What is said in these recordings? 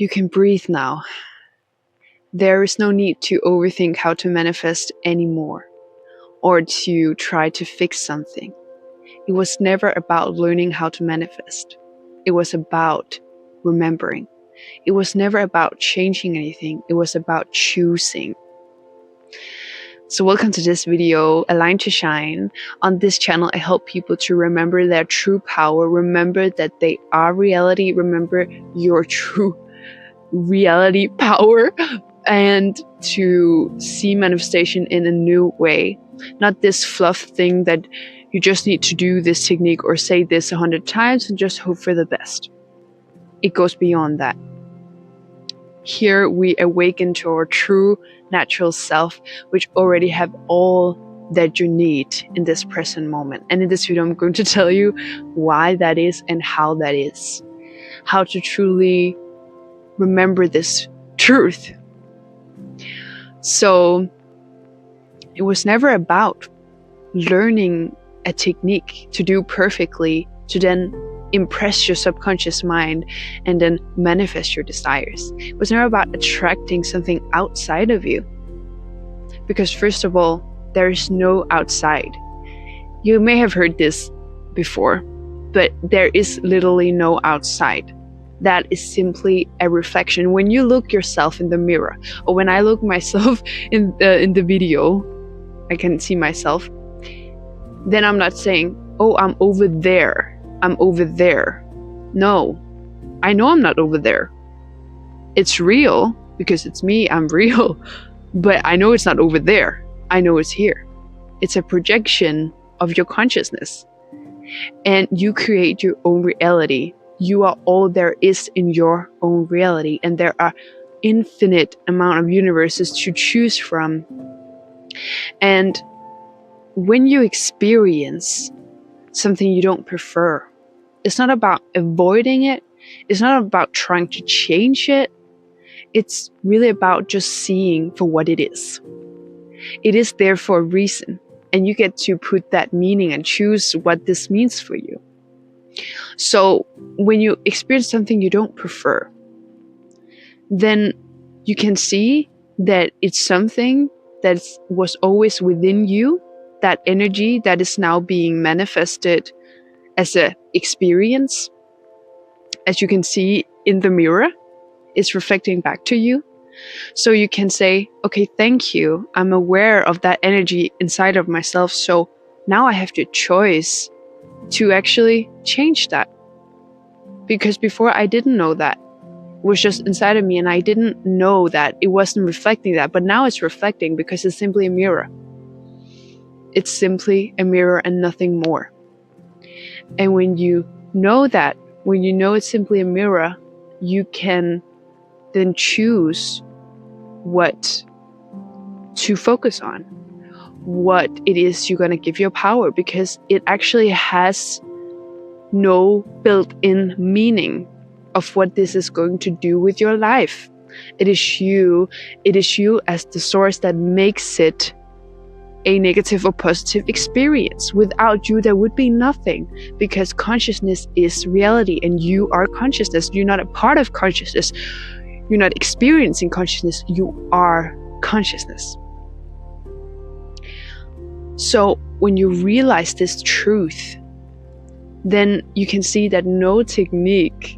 You can breathe now. There is no need to overthink how to manifest anymore, or to try to fix something. It was never about learning how to manifest. It was about remembering. It was never about changing anything. It was about choosing. So welcome to this video, Align to Shine. On this channel, I help people to remember their true power, remember that they are reality, remember your true reality power, and to see manifestation in a new way. Not this fluff thing that you just need to do this technique or say this 100 times and just hope for the best. It goes beyond that. Here we awaken to our true natural self, which already have all that you need in this present moment. And in this video, I'm going to tell you why that is and how that is. How to truly remember this truth. So it was never about learning a technique to do perfectly, to then impress your subconscious mind and then manifest your desires. It was never about attracting something outside of you. Because first of all, there is no outside. You may have heard this before, but there is literally no outside. That is simply a reflection. When you look yourself in the mirror, or when I look myself in the video, I can see myself, then I'm not saying, oh, I'm over there. I'm over there. No, I know I'm not over there. It's real because it's me, I'm real, but I know it's not over there. I know it's here. It's a projection of your consciousness, and you create your own reality. You are all there is in your own reality, and there are infinite amount of universes to choose from. And when you experience something you don't prefer, it's not about avoiding it. It's not about trying to change it. It's really about just seeing for what it is. It is there for a reason, and you get to put that meaning and choose what this means for you. So when you experience something you don't prefer, then you can see that it's something that was always within you, that energy that is now being manifested as an experience. As you can see in the mirror, it's reflecting back to you. So you can say, okay, thank you. I'm aware of that energy inside of myself. So now I have the choice to actually change that. Because before I didn't know that. It was just inside of me, and I didn't know that it wasn't reflecting that. But now it's reflecting because it's simply a mirror. It's simply a mirror and nothing more. And when you know that, when you know it's simply a mirror, you can then choose what to focus on, what it is you're going to give your power, because it actually has no built-in meaning of what this is going to do with your life. It is you as the source that makes it a negative or positive experience. Without you, there would be nothing, because consciousness is reality and you are consciousness. You're not a part of consciousness. You're not experiencing consciousness. You are consciousness. So when you realize this truth, then you can see that no technique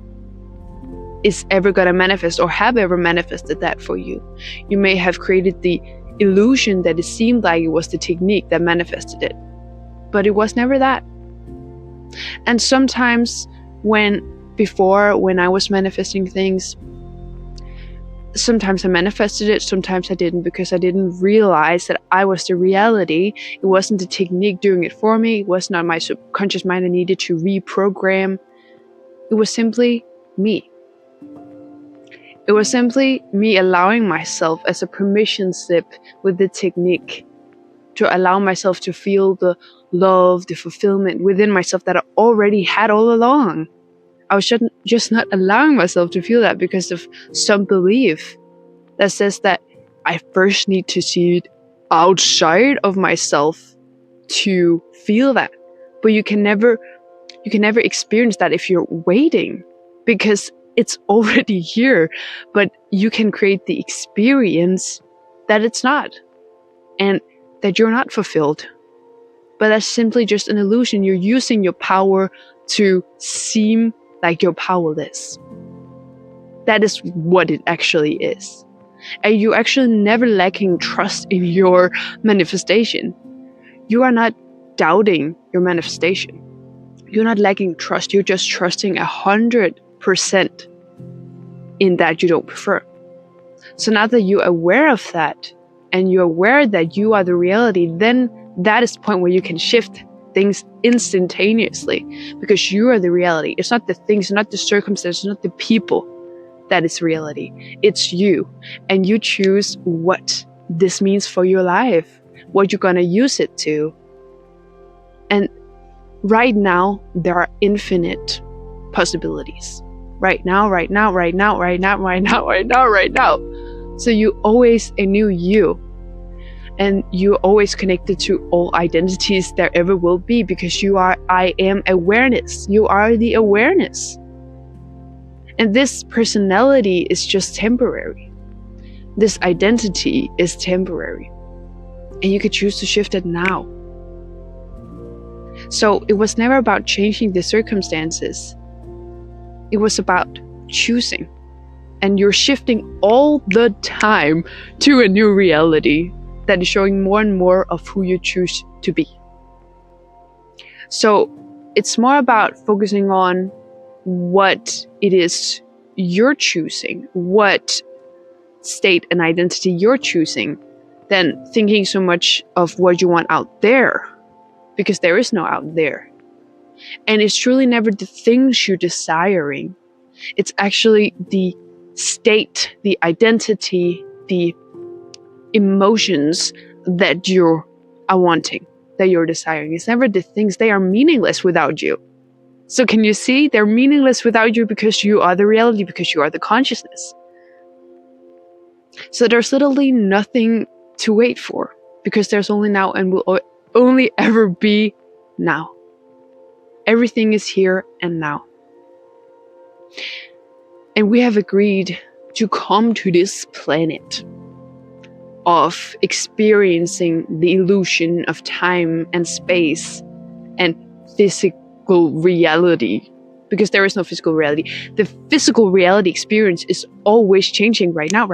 is ever going to manifest or have ever manifested that for you. You may have created the illusion that it seemed like it was the technique that manifested it, but it was never that. And sometimes when I was manifesting things, sometimes I manifested it, sometimes I didn't, because I didn't realize that I was the reality. It wasn't the technique doing it for me. It was not my subconscious mind I needed to reprogram. It was simply me. It was simply me allowing myself as a permission slip with the technique to allow myself to feel the love, the fulfillment within myself that I already had all along. I was just not allowing myself to feel that because of some belief that says that I first need to see it outside of myself to feel that. But you can never experience that if you're waiting, because it's already here, but you can create the experience that it's not, and that you're not fulfilled. But that's simply just an illusion. You're using your power to seem like you're powerless. That is what it actually is. And you're actually never lacking trust in your manifestation. You are not doubting your manifestation. You're not lacking trust. You're just trusting 100% in that you don't prefer. So now that you're aware of that, and you're aware that you are the reality, then that is the point where you can shift things instantaneously, because you are the reality. It's not the things, not the circumstances, not the people that is reality. It's you. And you choose what this means for your life, what you're going to use it to. And right now, there are infinite possibilities. Right now. So you always a new you. And you're always connected to all identities there ever will be, because you are I am awareness. You are the awareness. And this personality is just temporary. This identity is temporary. And you could choose to shift it now. So it was never about changing the circumstances. It was about choosing. And you're shifting all the time to a new reality that is showing more and more of who you choose to be. So it's more about focusing on what it is you're choosing, what state and identity you're choosing, than thinking so much of what you want out there, because there is no out there. And it's truly never the things you're desiring. It's actually the state, the identity, the emotions that you are wanting, that you're desiring. It's never the things. They are meaningless without you. So can you see? They're meaningless without you, because you are the reality, because you are the consciousness. So there's literally nothing to wait for, because there's only now and will only ever be now. Everything is here and now. And we have agreed to come to this planet of experiencing the illusion of time and space and physical reality, because there is no physical reality. The physical reality experience is always changing right now.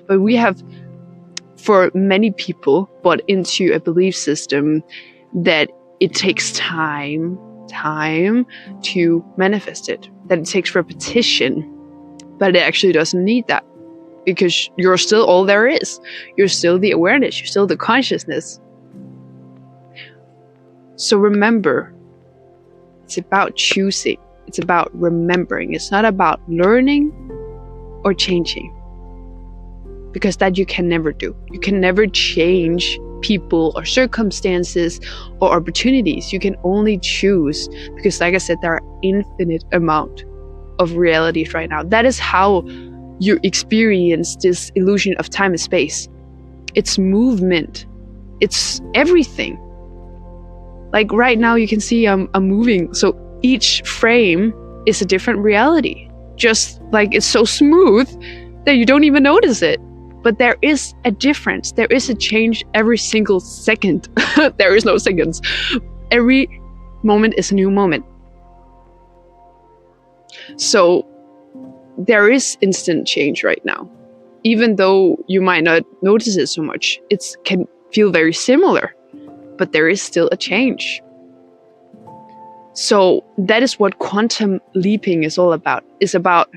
But we have, for many people, bought into a belief system that it takes time to manifest it, that it takes repetition, but it actually doesn't need that. Because you're still all there is. You're still the awareness. You're still the consciousness. So remember, it's about choosing. It's about remembering. It's not about learning or changing. Because that you can never do. You can never change people or circumstances or opportunities. You can only choose. Because like I said, there are infinite amount of realities right now. That is how you experience this illusion of time and space. It's movement. It's everything. Like right now you can see I'm moving. So each frame is a different reality. Just like it's so smooth that you don't even notice it. But there is a difference. There is a change every single second. There is no seconds. Every moment is a new moment. So there is instant change right now. Even though you might not notice it so much, it can feel very similar, but there is still a change. So that is what quantum leaping is all about. It's about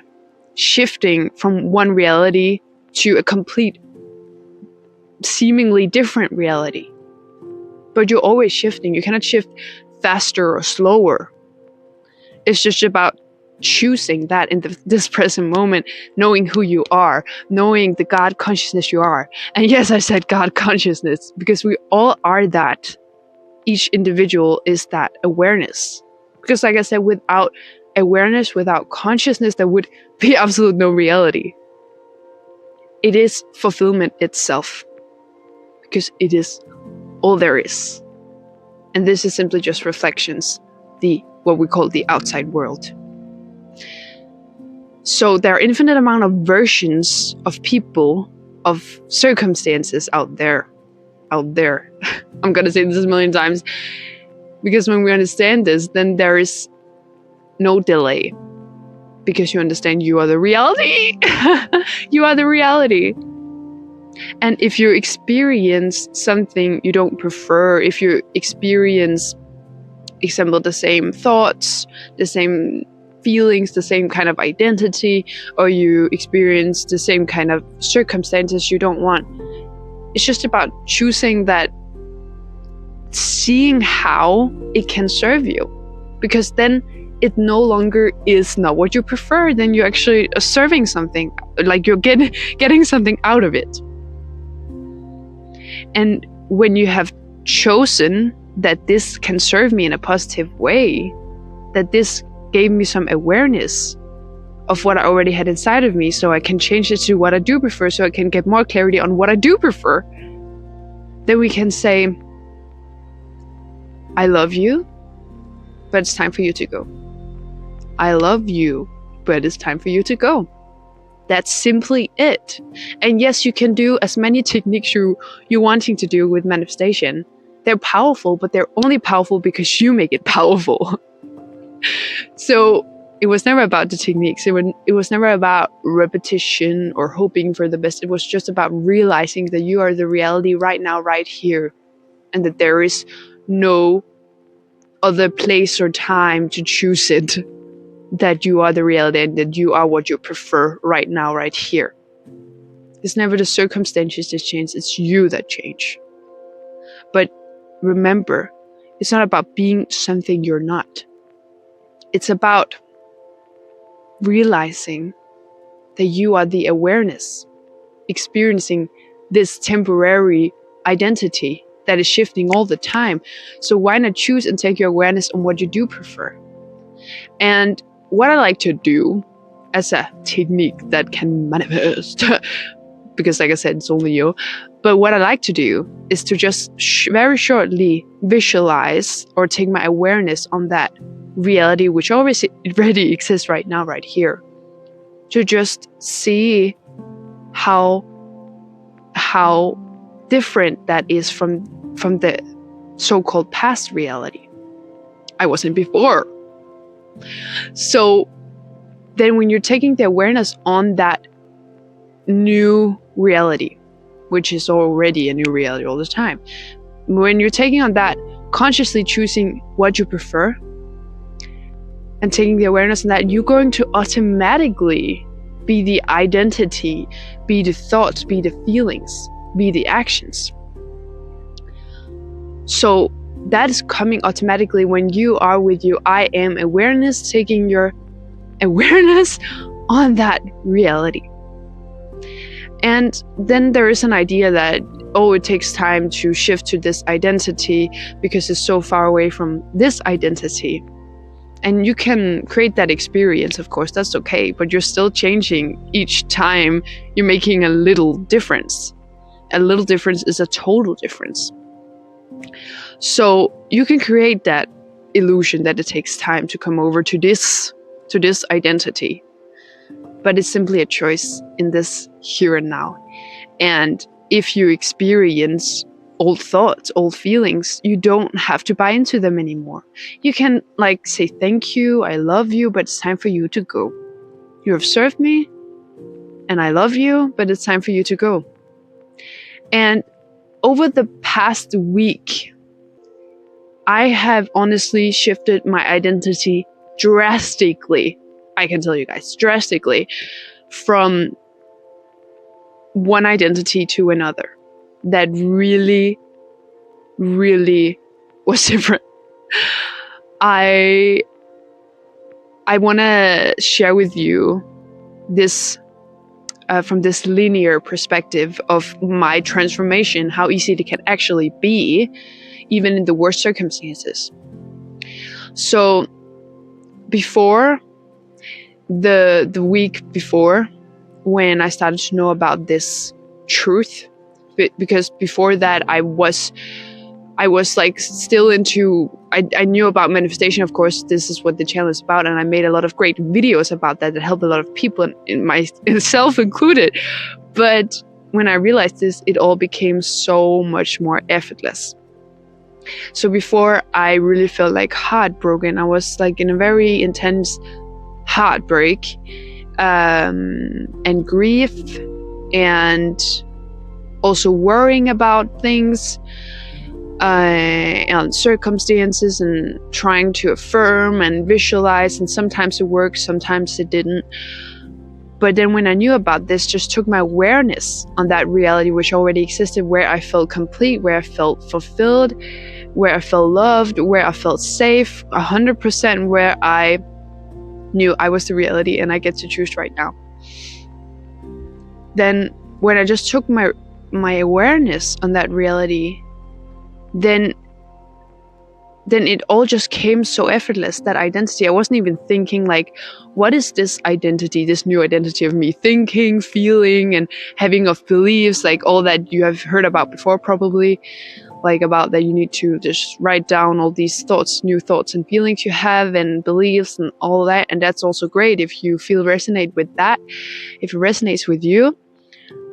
shifting from one reality to a complete, seemingly different reality. But you're always shifting. You cannot shift faster or slower. It's just about choosing that in this present moment, knowing who you are, knowing the God consciousness you are. And yes, I said God consciousness because we all are that. Each individual is that awareness. Because like I said, without awareness, without consciousness, there would be absolute no reality. It is fulfillment itself. Because it is all there is. And this is simply just reflections, what we call the outside world. So there are infinite amount of versions of people, of circumstances out there. I'm gonna say this a million times, because when we understand this, then there is no delay, because you understand you are the reality. You are the reality. And if you experience something you don't prefer, if you experience, example, the same thoughts, the same feelings, the same kind of identity, or you experience the same kind of circumstances you don't want, it's just about choosing that, seeing how it can serve you. Because then it no longer is not what you prefer, then you actually are serving something, like you're getting something out of it. And when you have chosen that this can serve me in a positive way, that this gave me some awareness of what I already had inside of me, so I can change it to what I do prefer, so I can get more clarity on what I do prefer, then we can say, I love you, but it's time for you to go. I love you, but it's time for you to go. That's simply it. And yes, you can do as many techniques you're wanting to do with manifestation. They're powerful, but they're only powerful because you make it powerful. So it was never about the techniques. It was never about repetition or hoping for the best. It was just about realizing that you are the reality right now, right here. And that there is no other place or time to choose it. That you are the reality and that you are what you prefer right now, right here. It's never the circumstances that change, it's you that change. But remember, it's not about being something you're not. It's about realizing that you are the awareness, experiencing this temporary identity that is shifting all the time. So why not choose and take your awareness on what you do prefer? And what I like to do as a technique that can manifest, because like I said, it's only you, but what I like to do is to just very shortly visualize or take my awareness on that reality which already exists right now, right here, to just see how different that is from the so-called past reality I was in before. So then when you're taking the awareness on that new reality, which is already a new reality all the time, when you're taking on that, consciously choosing what you prefer and taking the awareness on that, you're going to automatically be the identity, be the thoughts, be the feelings, be the actions. So that is coming automatically when you are with your I am awareness, taking your awareness on that reality. And then there is an idea that, oh, it takes time to shift to this identity because it's so far away from this identity. And you can create that experience, of course, that's okay, but you're still changing each time. You're making a little difference. A little difference is a total difference. So you can create that illusion that it takes time to come over to this identity. But it's simply a choice in this here and now. And if you experience old thoughts, old feelings, you don't have to buy into them anymore. You can say thank you, I love you, but it's time for you to go. You have served me and I love you, but it's time for you to go. And over the past week, I have honestly shifted my identity drastically. I can tell you guys, drastically, from one identity to another. That really, really was different. I want to share with you this from this linear perspective of my transformation, how easy it can actually be, even in the worst circumstances. So before the week before, when I started to know about this truth, because before that I was I was like still into, I knew about manifestation, of course, this is what the channel is about, and I made a lot of great videos about that helped a lot of people, in myself included. But when I realized this, it all became so much more effortless. So before, I really felt like heartbroken. I was like in a very intense heartbreak, and grief, and also worrying about things, and circumstances, and trying to affirm and visualize, and sometimes it worked, sometimes it didn't. But then when I knew about this, just took my awareness on that reality which already existed, where I felt complete, where I felt fulfilled, where I felt loved, where I felt safe, 100%, where I knew I was the reality and I get to choose right now. Then when I just took my awareness on that reality, then it all just came so effortless, that identity. I wasn't even thinking like, what is this identity, this new identity of me thinking, feeling, and having of beliefs, like all that you have heard about before probably, like about that you need to just write down all these thoughts, new thoughts and feelings you have and beliefs and all that. And that's also great if you feel resonate with that, if it resonates with you,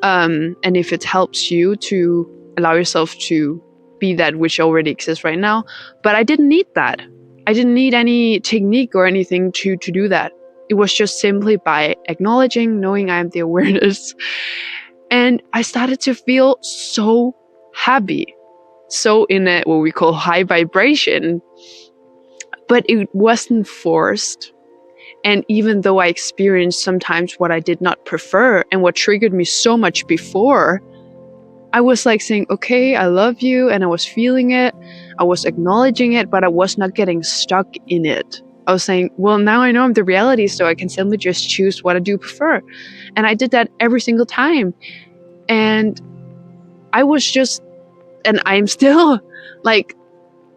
and if it helps you to allow yourself to be that which already exists right now. But I didn't need that. I didn't need any technique or anything to do that. It was just simply by acknowledging, knowing I am the awareness. And I started to feel so happy, so in a what we call high vibration. But it wasn't forced. And even though I experienced sometimes what I did not prefer and what triggered me so much before, I was like saying, okay, I love you, and I was feeling it, I was acknowledging it, but I was not getting stuck in it. I was saying, well, now I know I'm the reality, so I can simply just choose what I do prefer. And I did that every single time. And I was just, and I'm still like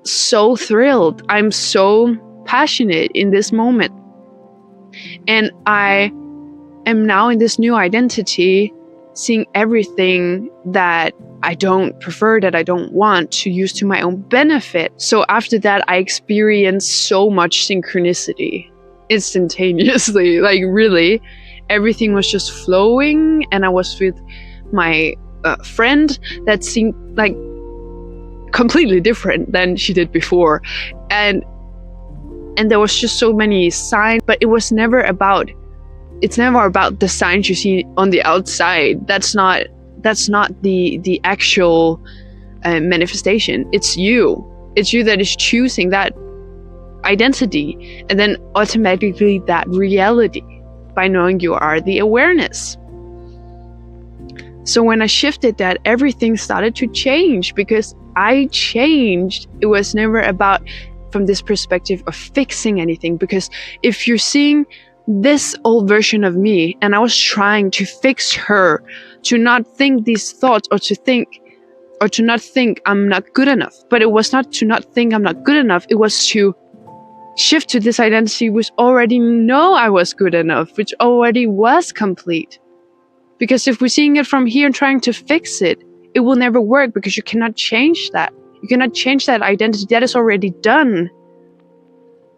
so thrilled. I'm so passionate in this moment. And I am now in this new identity, seeing everything that I don't prefer, that I don't want, to use to my own benefit. So after that, I experienced so much synchronicity instantaneously. Like really, everything was just flowing, and I was with my friend that seemed like completely different than she did before. And there was just so many signs, but it was never about, it's never about the signs you see on the outside. That's not the actual manifestation. It's you that is choosing that identity, and then automatically that reality, by knowing you are the awareness. So when I shifted that, everything started to change, because I changed. It was never about from this perspective of fixing anything, because if you're seeing this old version of me and I was trying to fix her to not think these thoughts, or to not think I'm not good enough, but it was not to not think I'm not good enough, it was to shift to this identity which already know I was good enough, which already was complete. Because if we're seeing it from here and trying to fix it, it will never work, because you cannot change that. You cannot change that identity. That is already done.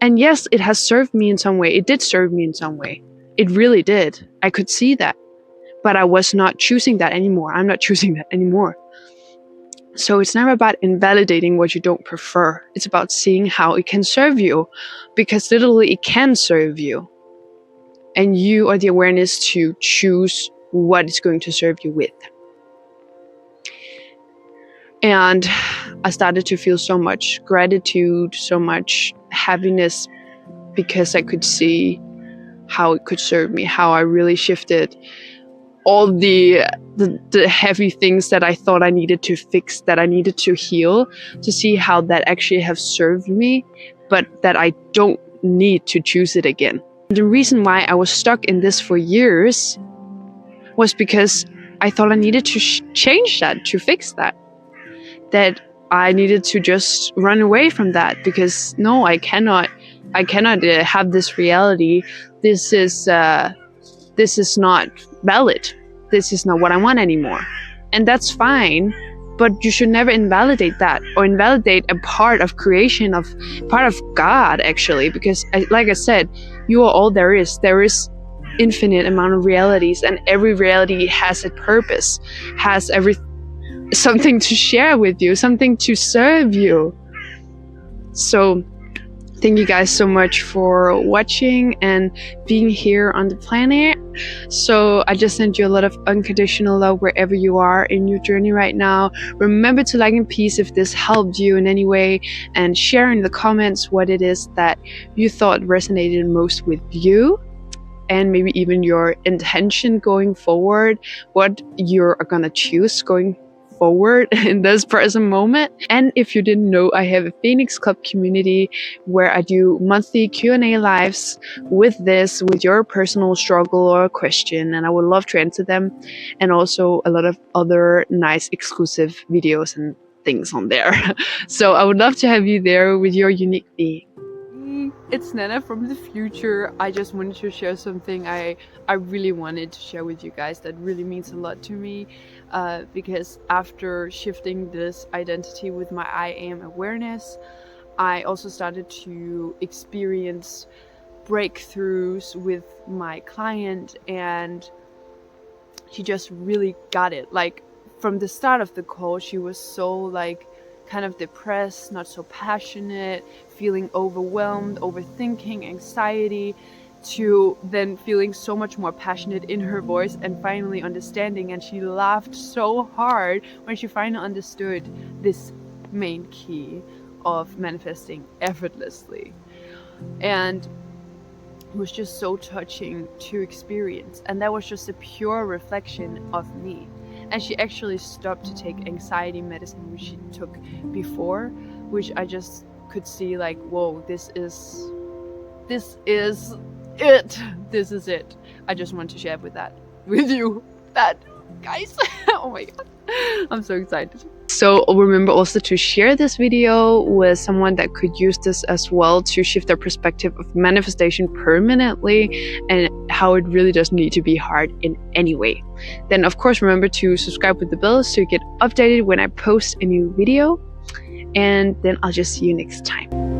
And yes, it has served me in some way. It did serve me in some way. It really did. I could see that. But I was not choosing that anymore. I'm not choosing that anymore. So it's never about invalidating what you don't prefer. It's about seeing how it can serve you, because literally it can serve you. And you are the awareness to choose what it's going to serve you with. And I started to feel so much gratitude, so much happiness, because I could see how it could serve me, how I really shifted all the heavy things that I thought I needed to fix, that I needed to heal, to see how that actually have served me, but that I don't need to choose it again. The reason why I was stuck in this for years was because I thought I needed to change that, to fix that. That I needed to just run away from that, because no, I cannot have this reality. This is not valid. This is not what I want anymore. And that's fine, but you should never invalidate that, or invalidate a part of creation, of part of God, actually, because like I said, you are all there is. There is infinite amount of realities, and every reality has a purpose, has something to share with you, something to serve you. So thank you guys so much for watching and being here on the planet. So I just sent you a lot of unconditional love wherever you are in your journey right now. Remember to like and peace if this helped you in any way, and share in the comments what it is that you thought resonated most with you, and maybe even your intention going forward, what you're gonna choose going forward in this present moment. And if you didn't know, I have a Phoenix Club community where I do monthly Q&A lives with your personal struggle or question, and I would love to answer them, and also a lot of other nice exclusive videos and things on there. So I would love to have you there with your unique being. It's Nana from the future. I just wanted to share something I really wanted to share with you guys that really means a lot to me, because after shifting this identity with my I am awareness, I also started to experience breakthroughs with my client, and she just really got it. Like from the start of the call, she was so like kind of depressed, not so passionate, feeling overwhelmed, overthinking, anxiety, to then feeling so much more passionate in her voice and finally understanding. And she laughed so hard when she finally understood this main key of manifesting effortlessly. And it was just so touching to experience. And that was just a pure reflection of me. And she actually stopped to take anxiety medicine, which she took before, which I just could see like, whoa, this is it. I just want to share with you that, guys. Oh my god, I'm so excited. So remember also to share this video with someone that could use this as well, to shift their perspective of manifestation permanently, and how it really doesn't need to be hard in any way. Then of course remember to subscribe with the bell so you get updated when I post a new video, and then I'll just see you next time.